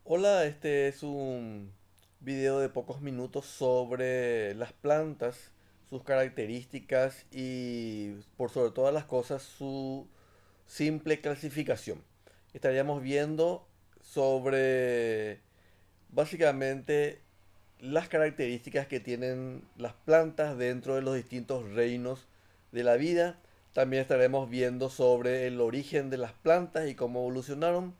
Hola, este es un video de pocos minutos sobre las plantas, sus características y por sobre todas las cosas su simple clasificación. Estaríamos viendo sobre básicamente las características que tienen las plantas dentro de los distintos reinos de la vida. También estaremos viendo sobre el origen de las plantas y cómo evolucionaron.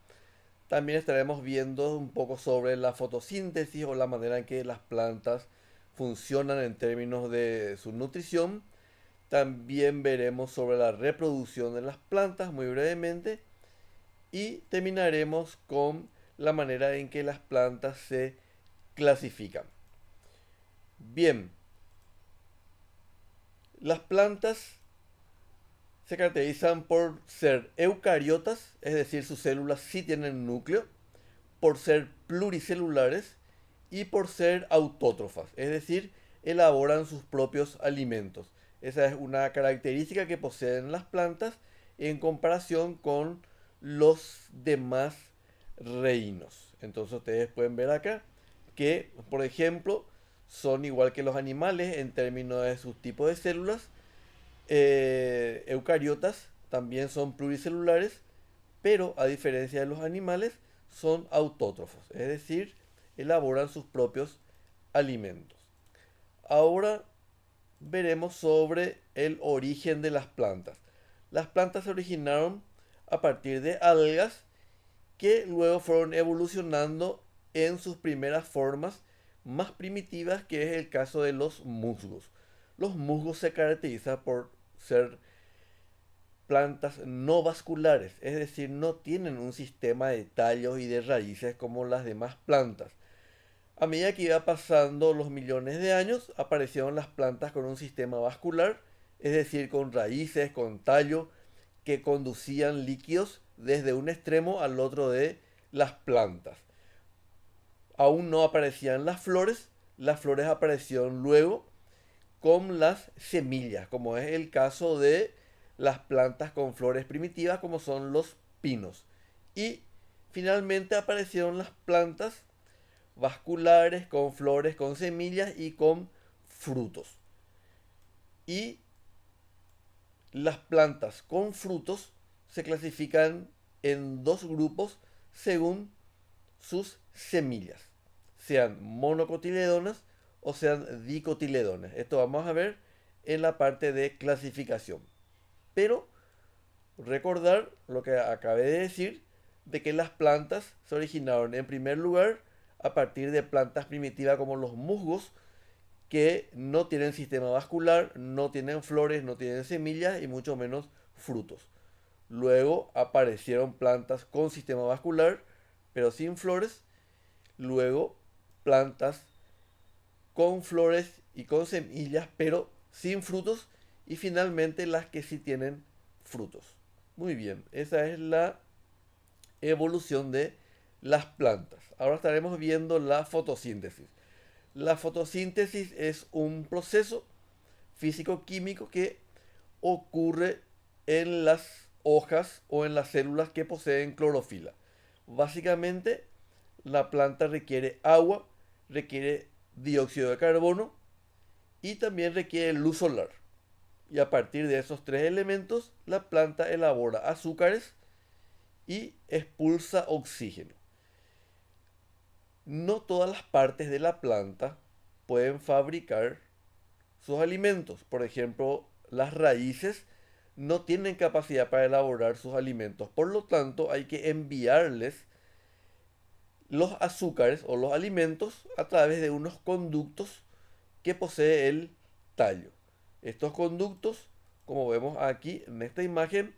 También estaremos viendo un poco sobre la fotosíntesis o la manera en que las plantas funcionan en términos de su nutrición. También veremos sobre la reproducción de las plantas muy brevemente. Y terminaremos con la manera en que las plantas se clasifican. Bien, las plantas se caracterizan por ser eucariotas, es decir, sus células sí tienen núcleo, por ser pluricelulares y por ser autótrofas, es decir, elaboran sus propios alimentos. Esa es una característica que poseen las plantas en comparación con los demás reinos. Entonces ustedes pueden ver acá que, por ejemplo, son igual que los animales en términos de sus tipos de células. Eucariotas también son pluricelulares, pero a diferencia de los animales, son autótrofos, es decir, elaboran sus propios alimentos. Ahora veremos sobre el origen de las plantas. Las plantas se originaron a partir de algas que luego fueron evolucionando en sus primeras formas más primitivas, que es el caso de los musgos. Los musgos se caracterizan por ser plantas no vasculares, es decir, no tienen un sistema de tallos y de raíces como las demás plantas. A medida que iba pasando los millones de años, aparecieron las plantas con un sistema vascular, es decir, con raíces, con tallo, que conducían líquidos desde un extremo al otro de las plantas. Aún no aparecían las flores aparecieron luego con las semillas, como es el caso de las plantas con flores primitivas como son los pinos. Y finalmente aparecieron las plantas vasculares con flores, con semillas y con frutos. Y las plantas con frutos se clasifican en dos grupos según sus semillas, sean monocotiledonas o sean dicotiledonas. Esto vamos a ver en la parte de clasificación. Pero recordar lo que acabé de decir, de que las plantas se originaron en primer lugar a partir de plantas primitivas como los musgos, que no tienen sistema vascular, no tienen flores, no tienen semillas y mucho menos frutos. Luego aparecieron plantas con sistema vascular, pero sin flores. Luego plantas con flores y con semillas, pero sin frutos. Y finalmente las que sí tienen frutos. Muy bien, esa es la evolución de las plantas. Ahora estaremos viendo la fotosíntesis. La fotosíntesis es un proceso físico-químico que ocurre en las hojas o en las células que poseen clorofila. Básicamente, la planta requiere agua, requiere dióxido de carbono y también requiere luz solar. Y a partir de esos tres elementos, la planta elabora azúcares y expulsa oxígeno. No todas las partes de la planta pueden fabricar sus alimentos. Por ejemplo, las raíces no tienen capacidad para elaborar sus alimentos. Por lo tanto, hay que enviarles los azúcares o los alimentos a través de unos conductos que posee el tallo. Estos conductos, como vemos aquí en esta imagen,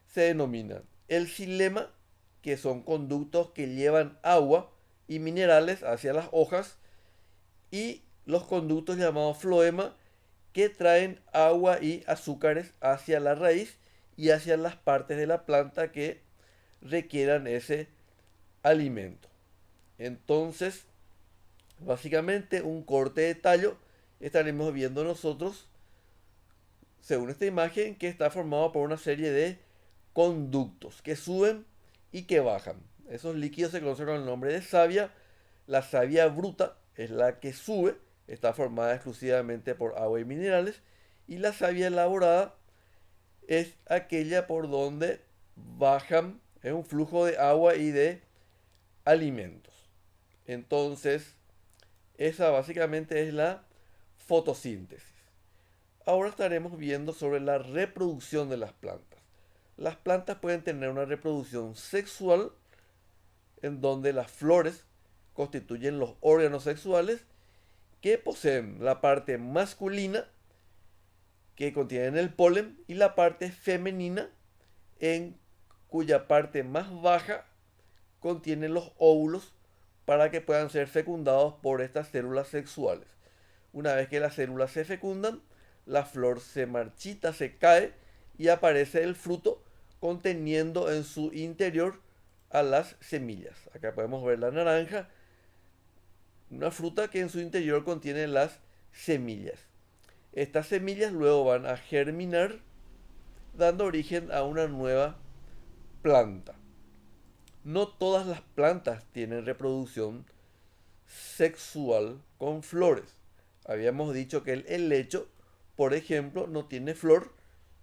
se denominan el xilema, que son conductos que llevan agua y minerales hacia las hojas, y los conductos llamados floema, que traen agua y azúcares hacia la raíz y hacia las partes de la planta que requieran ese alimento. Entonces, básicamente un corte de tallo estaremos viendo nosotros, según esta imagen, que está formado por una serie de conductos que suben y que bajan. Esos líquidos se conocen con el nombre de savia. La savia bruta es la que sube, está formada exclusivamente por agua y minerales. Y la savia elaborada es aquella por donde bajan, es un flujo de agua y de alimentos. Entonces, esa básicamente es la fotosíntesis. Ahora estaremos viendo sobre la reproducción de las plantas. Las plantas pueden tener una reproducción sexual en donde las flores constituyen los órganos sexuales que poseen la parte masculina que contienen el polen y la parte femenina en cuya parte más baja contienen los óvulos para que puedan ser fecundados por estas células sexuales. Una vez que las células se fecundan, la flor se marchita, se cae y aparece el fruto conteniendo en su interior a las semillas. Acá podemos ver la naranja, una fruta que en su interior contiene las semillas. Estas semillas luego van a germinar, dando origen a una nueva planta. No todas las plantas tienen reproducción sexual con flores. Habíamos dicho que el helecho, por ejemplo, no tiene flor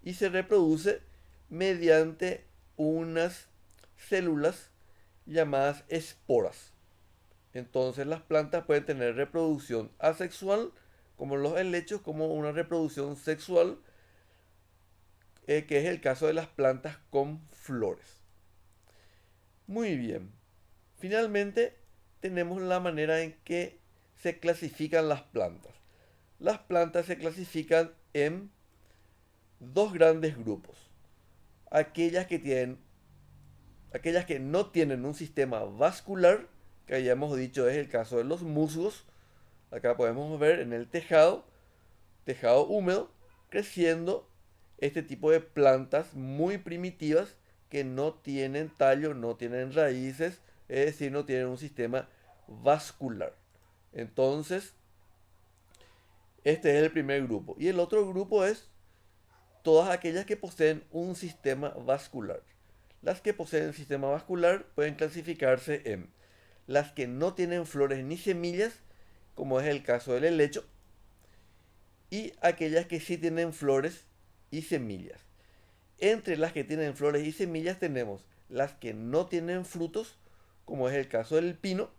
y se reproduce mediante unas células llamadas esporas. Entonces las plantas pueden tener reproducción asexual, como los helechos, como una reproducción sexual, que es el caso de las plantas con flores. Muy bien. Finalmente, tenemos la manera en que se clasifican las plantas. Las plantas se clasifican en dos grandes grupos. Aquellas que no tienen un sistema vascular, que habíamos dicho es el caso de los musgos. Acá podemos ver en el tejado húmedo, creciendo este tipo de plantas muy primitivas que no tienen tallo, no tienen raíces, es decir, no tienen un sistema vascular. Entonces, este es el primer grupo. Y el otro grupo es todas aquellas que poseen un sistema vascular. Las que poseen sistema vascular pueden clasificarse en las que no tienen flores ni semillas, como es el caso del helecho, y aquellas que sí tienen flores y semillas. Entre las que tienen flores y semillas tenemos las que no tienen frutos, como es el caso del pino,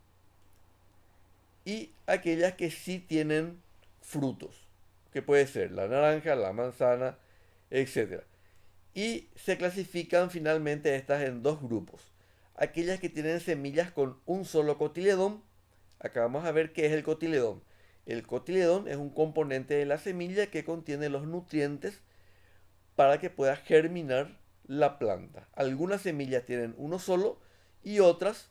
y aquellas que sí tienen frutos, que puede ser la naranja, la manzana, etc. Y se clasifican finalmente estas en dos grupos. Aquellas que tienen semillas con un solo cotiledón. Acá vamos a ver qué es el cotiledón. El cotiledón es un componente de la semilla que contiene los nutrientes para que pueda germinar la planta. Algunas semillas tienen uno solo y otras,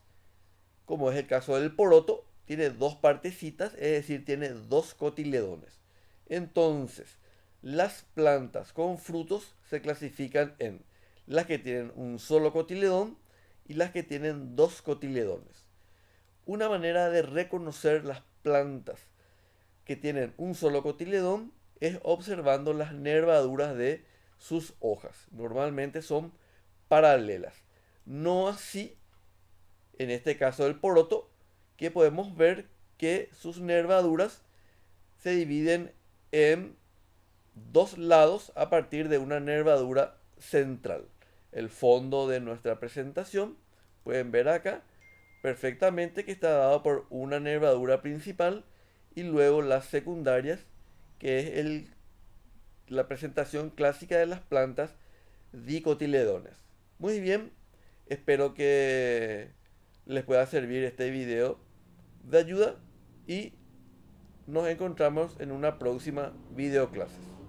como es el caso del poroto, tiene dos partecitas, es decir, tiene dos cotiledones. Entonces, las plantas con frutos se clasifican en las que tienen un solo cotiledón y las que tienen dos cotiledones. Una manera de reconocer las plantas que tienen un solo cotiledón es observando las nervaduras de sus hojas. Normalmente son paralelas. No así en este caso del poroto, que podemos ver que sus nervaduras se dividen en dos lados a partir de una nervadura central. El fondo de nuestra presentación, pueden ver acá perfectamente que está dado por una nervadura principal y luego las secundarias, que es la presentación clásica de las plantas dicotiledones. Muy bien, espero que les pueda servir este video de ayuda y nos encontramos en una próxima videoclase.